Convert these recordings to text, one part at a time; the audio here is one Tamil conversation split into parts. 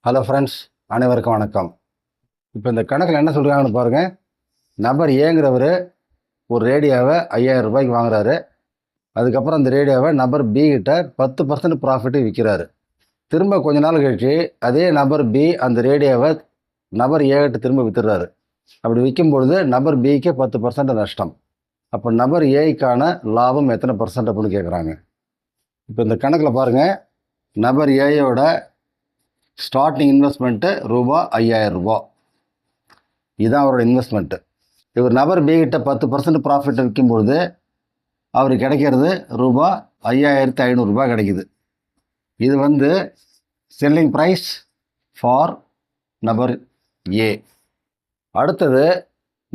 ஹலோ ஃப்ரெண்ட்ஸ், அனைவருக்கும் வணக்கம். இப்போ இந்த கணக்கில் என்ன சொல்கிறாங்கன்னு பாருங்கள். நபர் ஏங்கிறவர் ஒரு ரேடியோவை 5000 ரூபாய்க்கு வாங்குறாரு. அதுக்கப்புறம் அந்த ரேடியோவை நபர் பி கிட்ட 10% ப்ராஃபிட்டு விற்கிறாரு. திரும்ப கொஞ்ச நாள் கழிச்சு அதே நபர் பி அந்த ரேடியோவை நபர் ஏ கிட்ட திரும்ப விற்றுறாரு. அப்படி விற்கும்பொழுது நபர் பிக்கு 10% நஷ்டம். அப்போ நபர் ஏக்கான லாபம் எத்தனை பர்சன்ட் அப்படின்னு கேட்குறாங்க. இப்போ இந்த கணக்கில் பாருங்கள், நபர் ஏயோட ஸ்டார்டிங் இன்வெஸ்ட்மெண்ட்டு ரூபாய் 5000. இதுதான் அவரோட இன்வெஸ்ட்மெண்ட்டு. இவர் நபர் பி கிட்ட 10% ப்ராஃபிட் விற்கும்பொழுது அவருக்கு கிடைக்கிறது ரூபாய் 5500 கிடைக்குது. இது செல்லிங் ப்ரைஸ் ஃபார் நபர் ஏ. அடுத்தது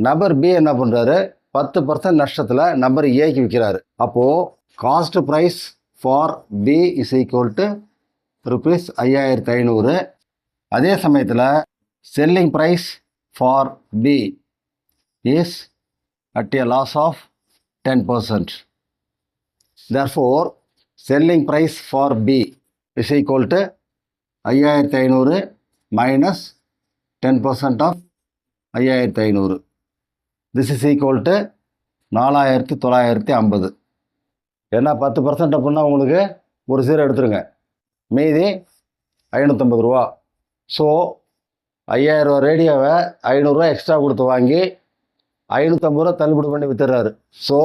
நபர் பி என்ன பண்ணுறாரு, 10% நஷ்டத்தில் நபர் ஏக்கு விற்கிறாரு. அப்போது cost price for B is equal to rupees 5500. அதே சமயத்தில் selling price for B is at a loss of 10%. therefore selling price for B is equal to 5500 minus 10% of 5500. this is equal to 4950. ஏன்னா 10% அப்படின்னா உங்களுக்கு ஒரு சீரை எடுத்துருங்க, மீதி 550 ரூபா. ஸோ 5000 ரூபா ரேடியோவை 500 ரூபா எக்ஸ்ட்ரா கொடுத்து வாங்கி 550 ரூபா தள்ளுபடி பண்ணி விற்றுறாரு. ஸோ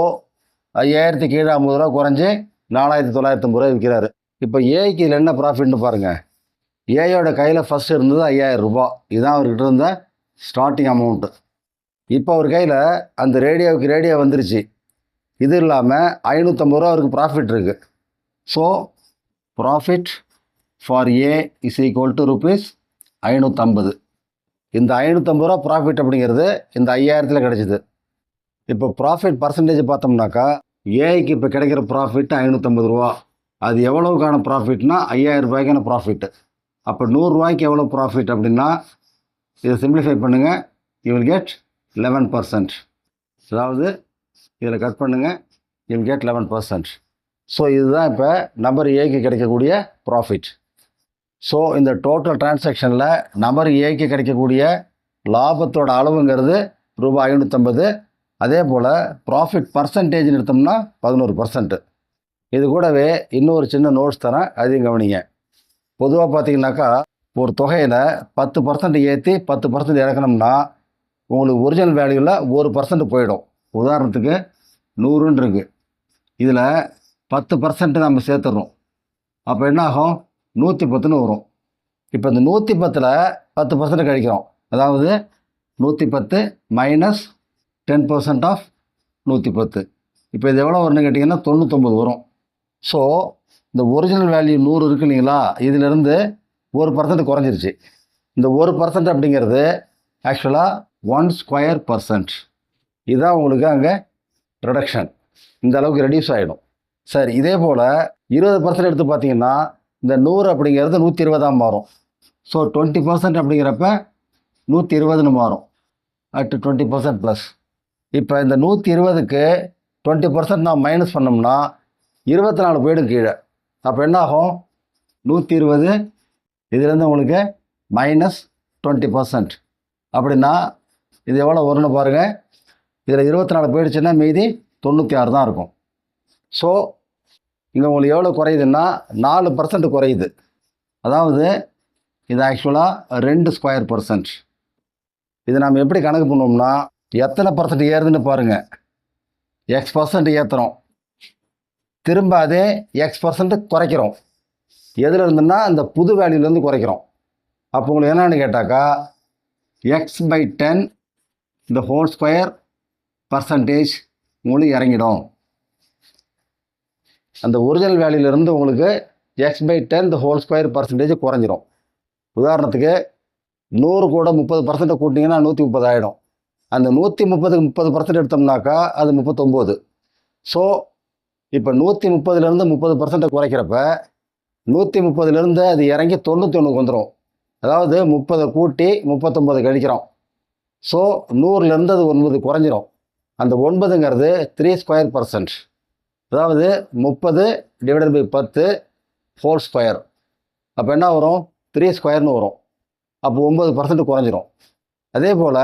5000 கீழே 50 ரூபா குறைஞ்சி 4950 ரூபா விற்கிறாரு. இப்போ ஏக்கு இதில் என்ன ப்ராஃபிட்னு பாருங்கள். ஏயோட கையில் ஃபஸ்ட் இருந்தது 5000 ரூபா. இதுதான் அவர்கிட்ட இருந்த ஸ்டார்டிங் அமௌண்ட்டு. இப்போ அவர் கையில் அந்த ரேடியோவுக்கு ரேடியோ வந்துருச்சு. இது இல்லாமல் 550 ரூபா அவருக்கு ப்ராஃபிட் இருக்குது. So profit for A is equal to rupees 550. இந்த 550 ரூபா ப்ராஃபிட் அப்படிங்கிறது இந்த 5000 கிடச்சிது. இப்போ ப்ராஃபிட் பர்சன்டேஜ் பார்த்தோம்னாக்கா ஏக்கு இப்போ கிடைக்கிற ப்ராஃபிட் 550 ரூபா. அது எவ்வளவுக்கான ப்ராஃபிட்னா 5000 ரூபாய்க்கான ப்ராஃபிட்டு. அப்போ 100 ரூபாய்க்கு எவ்வளோ ப்ராஃபிட் அப்படின்னா, இதை சிம்பிளிஃபை பண்ணுங்கள், யூ வில் கெட் 11%. அதாவது இதில் கட் பண்ணுங்கள், யூ வில் கெட் 11%. ஸோ இதுதான் இப்போ நபர் ஏக்கு கிடைக்கக்கூடிய ப்ராஃபிட். ஸோ இந்த டோட்டல் டிரான்சாக்ஷனில் நபர் ஏக்கு கிடைக்கக்கூடிய லாபத்தோட அளவுங்கிறது ரூபாய் 550. அதே போல் ப்ராஃபிட் பர்சன்டேஜ்னு எடுத்தோம்னா 11%. இது கூடவே இன்னொரு சின்ன நோட்ஸ் தரேன், அதையும் கவனிங்க. பொதுவாக பார்த்தீங்கன்னாக்கா ஒரு தொகையில் 10% ஏற்றி 10% இறக்கணும்னா உங்களுக்கு ஒரிஜினல் வேல்யூவில் 1% போயிடும். உதாரணத்துக்கு 100ன்னு இருக்குது, இதில் 10% நம்ம சேர்த்துடுறோம். அப்போ என்ன ஆகும், 110ன்னு வரும். இப்போ இந்த 110ல் 10% கழிக்கிறோம். அதாவது 110 மைனஸ் 10% ஆஃப் 110. இப்போ இது எவ்வளோ வரும்னு கேட்டிங்கன்னா 99 வரும். ஸோ இந்த ஒரிஜினல் வேல்யூ 100 இருக்கு இல்லைங்களா, இதிலிருந்து 1% குறைஞ்சிருச்சு. இந்த 1% அப்படிங்கிறது ஆக்சுவலாக 1/²%. இதுதான் உங்களுக்கு அங்கே ரிடக்ஷன், இந்த அளவுக்கு ரெடியூஸ் ஆகிடும். சரி, இதே போல் 20% எடுத்து பார்த்தீங்கன்னா இந்த 100 அப்படிங்கிறது 120 மாறும். ஸோ 20% அப்படிங்கிறப்ப 120ன்னு மாறும், அட் 20% ப்ளஸ். இப்போ இந்த 120க்கு 20% நான் மைனஸ் பண்ணோம்னா 24 போயிடும் கீழே. அப்போ என்ன ஆகும், 120 இதுலேருந்து உங்களுக்கு மைனஸ் 20%. அப்படின்னா இது எவ்வளோ வரும்னு பாருங்கள். இதில் 24 போயிடுச்சுன்னா மீதி 96 தான் இருக்கும். ஸோ இங்கே உங்களுக்கு எவ்வளோ குறையுதுன்னா 4% குறையுது. அதாவது இது ஆக்சுவலாக 2/²%. இது நம்ம எப்படி கணக்கு பண்ணோம்னா, எத்தனை பர்சன்ட் ஏறுதுன்னு பாருங்கள். X% ஏற்றுறோம், திரும்ப அதே X% குறைக்கிறோம். எதில் இருந்துன்னா அந்த புது வேல்யூலேருந்து குறைக்கிறோம். அப்போ உங்களுக்கு என்னென்னு கேட்டாக்கா X/10 இந்த ஹோல் ஸ்கொயர் பர்சன்டேஜ் உங்களுக்கு இறங்கிடும். அந்த ஒரிஜினல் வேல்யூலேருந்து உங்களுக்கு X/10 இந்த ஹோல் ஸ்கொயர் பர்சன்டேஜ் குறைஞ்சிரும். உதாரணத்துக்கு 100 கூட 30% கூட்டிங்கன்னா 130 ஆகிடும். அந்த 130க்கு 30% எடுத்தோம்னாக்கா அது 39. ஸோ இப்போ 130லேருந்து 30% குறைக்கிறப்ப 130லேருந்து அது இறங்கி 91க்கு வந்துடும். அதாவது 30 கூட்டி 39 கழிக்கிறோம். ஸோ 100லேருந்து அது 9 குறைஞ்சிரும். அந்த 9ங்கிறது 3/²%. அதாவது 30 ÷ 10 ஹோல் ஸ்கொயர். அப்போ என்ன வரும், 3² வரும். அப்போ 9% குறைஞ்சிரும். அதே போல்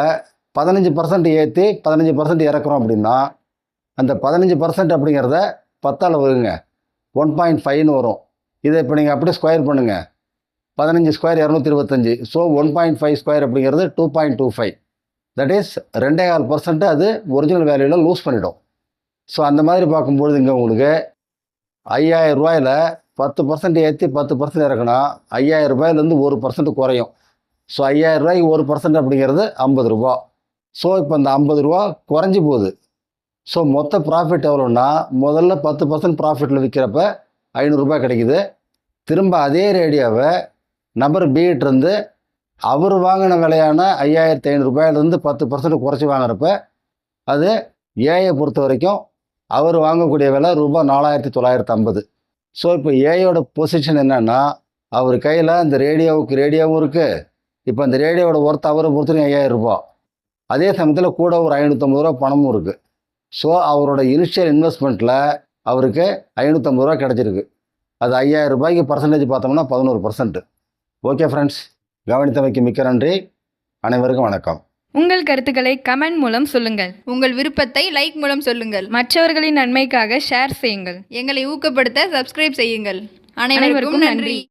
15% ஏற்றி 15% இறக்குறோம் அப்படின்னா அந்த 15% அப்படிங்கிறத 10ஆல் வகுங்க, 1.5ன்னு வரும். இதை இப்போ நீங்கள் அப்படியே ஸ்கொயர் பண்ணுங்கள். 15 ஸ்கொயர் 225. ஸோ 1.5 ஸ்கொயர் அப்படிங்கிறது 2.25. தட் இஸ் 2.5% அது ஒரிஜினல் வேல்யூவில் லூஸ் பண்ணிடும். ஸோ அந்த மாதிரி பார்க்கும்பொழுது இங்கே உங்களுக்கு 5000 ரூபாயில் 10% ஏற்றி 10% இறக்குனா 5000 ரூபாயிலேருந்து 1% குறையும். ஸோ 5000 ரூபாய்க்கு 1% அப்படிங்கிறது 50 ரூபா. ஸோ இப்போ இந்த 50 ரூபா குறைஞ்சி போகுது. ஸோ மொத்த ப்ராஃபிட் எவ்வளோன்னா முதல்ல 10% ப்ராஃபிட்டில் விற்கிறப்ப 500 ரூபாய் கிடைக்குது. திரும்ப அதே ரேடியோவை நபர் பிகிட்டிருந்து அவர் வாங்கின விலையான 5500 ரூபாயிலிருந்து 10% குறைச்சி வாங்குறப்ப அது ஏஐயை பொறுத்த வரைக்கும் அவர் வாங்கக்கூடிய விலை ரூபாய் 4950. ஸோ இப்போ ஏஐயோட பொசிஷன் என்னன்னா அவர் கையில் இந்த ரேடியோவும் இருக்குது. இப்போ அந்த ரேடியோவோட ஒர்த் அவரை பொறுத்தவரைக்கும் 5000 ரூபா. அதே சமயத்தில் கூட ஒரு 550 ரூபா பணமும் இருக்குது. ஸோ அவரோட இனிஷியல் இன்வெஸ்ட்மெண்ட்டில் அவருக்கு 550 ரூபா கிடச்சிருக்கு. அது 5000 ரூபாய்க்கு பர்சன்டேஜ் பார்த்தோம்னா 11%. ஓகே ஃப்ரெண்ட்ஸ், கவனித்தமைக்கு மிக்க நன்றி. அனைவருக்கும் வணக்கம். உங்கள் கருத்துக்களை கமெண்ட் மூலம் சொல்லுங்கள். உங்கள் விருப்பத்தை லைக் மூலம் சொல்லுங்கள். மற்றவர்களின் நன்மைக்காக ஷேர் செய்யுங்கள். எங்களை ஊக்கப்படுத்த சப்ஸ்கிரைப் செய்யுங்கள். அனைவருக்கும் நன்றி.